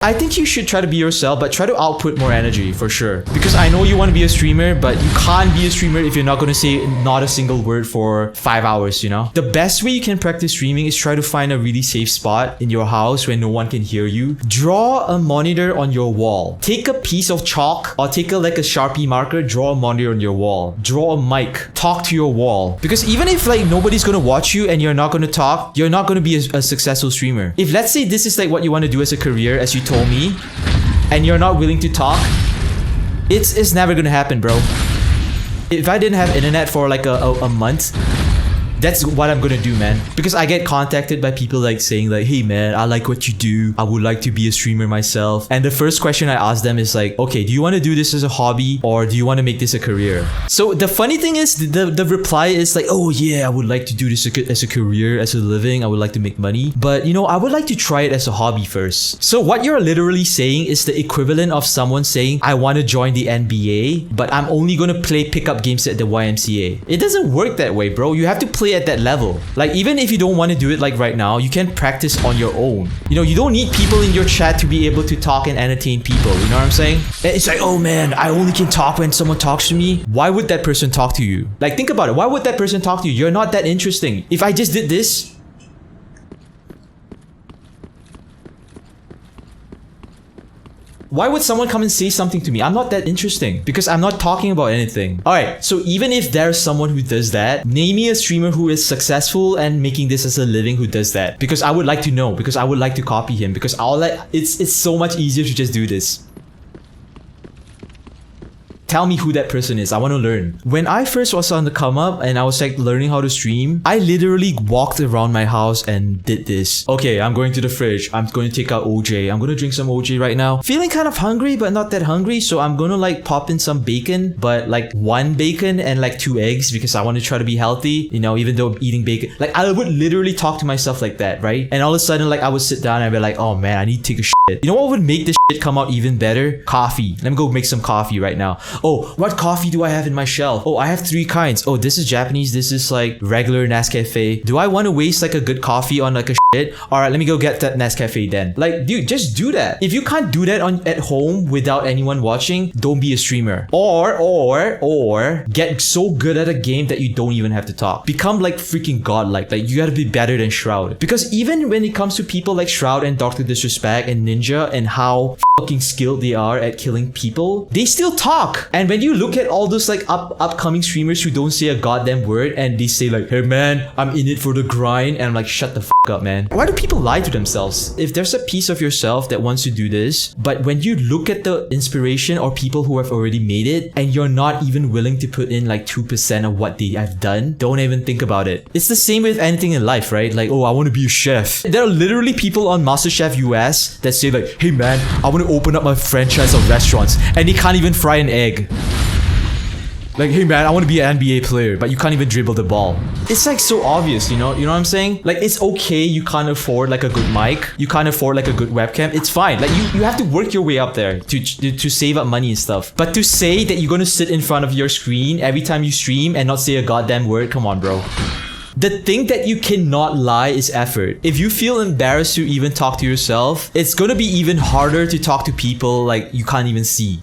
I think you should try to be yourself, but try to output more energy for sure. Because I know you want to be a streamer, but you can't be a streamer if you're not going to say not a single word for 5 hours, you know? The best way you can practice streaming is try to find a really safe spot in your house where no one can hear you. Draw a monitor on your wall. Take a piece of chalk or take a Sharpie marker, draw a monitor on your wall. Draw a mic. Talk to your wall. Because even if nobody's going to watch you and you're not going to talk, you're not going to be a successful streamer. If let's say this is what you want to do as a career, as you told me, and you're not willing to talk, it's never gonna happen, bro. If I didn't have internet for a month, that's what I'm gonna do, man. Because I get contacted by people saying hey man, I like what you do. I would like to be a streamer myself. And the first question I ask them is okay, do you want to do this as a hobby or do you want to make this a career? So the funny thing is the reply is oh yeah, I would like to do this as a career, as a living. I would like to make money. But I would like to try it as a hobby first. So what you're literally saying is the equivalent of someone saying, I want to join the NBA, but I'm only gonna play pickup games at the YMCA. It doesn't work that way, bro. You have to play at that level. Even if you don't want to do it right now, you can practice on your own. You don't need people in your chat to be able to talk and entertain people. You know what I'm saying? It's oh man, I only can talk when someone talks to me. Why would that person talk to you? Think about it. Why would that person talk to you? You're not that interesting. If I just did this, why would someone come and say something to me? I'm not that interesting because I'm not talking about anything. Alright, so even if there's someone who does that, name me a streamer who is successful and making this as a living who does that. Because I would like to know, because I would like to copy him, because it's so much easier to just do this. Tell me who that person is. I want to learn. When I first was on the come up and I was learning how to stream, I literally walked around my house and did this. Okay, I'm going to the fridge. I'm going to take out OJ. I'm going to drink some OJ right now. Feeling kind of hungry, but not that hungry. So I'm going to pop in some bacon, but 1 bacon and 2 eggs because I want to try to be healthy, even though eating bacon. I would literally talk to myself like that, right? And all of a sudden, I would sit down and I'd be oh man, I need to take a shit. You know what would make this shit come out even better? Coffee. Let me go make some coffee right now. Oh, what coffee do I have in my shelf? Oh, I have 3 kinds. Oh, this is Japanese. This is regular Nescafe. Do I want to waste a good coffee on a shit? Alright, let me go get that Nescafe then. Dude, just do that. If you can't do that at home without anyone watching, don't be a streamer. Or get so good at a game that you don't even have to talk. Become freaking godlike. You gotta be better than Shroud. Because even when it comes to people like Shroud and Dr. Disrespect and Ninja and how fucking skilled they are at killing people, they still talk. And when you look at all those upcoming streamers who don't say a goddamn word and they say hey man, I'm in it for the grind, and I'm shut the fuck up, man. Why do people lie to themselves? If there's a piece of yourself that wants to do this, but when you look at the inspiration or people who have already made it and you're not even willing to put in 2% of what they have done, don't even think about it. It's the same with anything in life, right? Oh, I want to be a chef. There are literally people on MasterChef US that say hey man, I want to open up my franchise of restaurants, and they can't even fry an egg. Hey man, I want to be an NBA player, but you can't even dribble the ball. It's so obvious, you know what I'm saying? It's okay you can't afford a good mic, you can't afford a good webcam, it's fine. You have to work your way up there to save up money and stuff. But to say that you're gonna sit in front of your screen every time you stream and not say a goddamn word, come on, bro. The thing that you cannot lie is effort. If you feel embarrassed to even talk to yourself, it's gonna be even harder to talk to people you can't even see.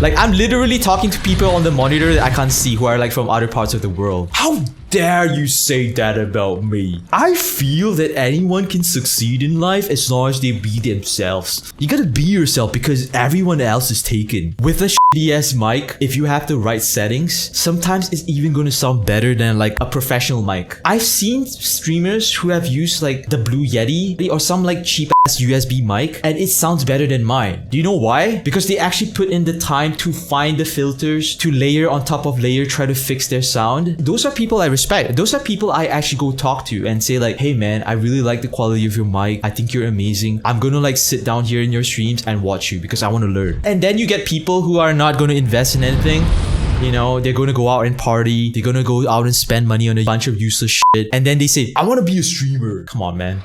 I'm literally talking to people on the monitor that I can't see who are from other parts of the world. How dare you say that about me? I feel that anyone can succeed in life as long as they be themselves. You gotta be yourself because everyone else is taken. With a shitty ass mic, if you have the right settings, sometimes it's even gonna sound better than a professional mic. I've seen streamers who have used the Blue Yeti or some cheap ass USB mic, and it sounds better than mine. Do you know why? Because they actually put in the time to find the filters, to layer on top of layer, try to fix their sound. Those are people I respect. Those are people I actually go talk to and say hey man, I really like the quality of your mic. I think you're amazing. I'm gonna sit down here in your streams and watch you because I want to learn. And then you get people who are not gonna invest in anything. They're gonna go out and party. They're gonna go out and spend money on a bunch of useless shit. And then they say, I want to be a streamer. Come on, man.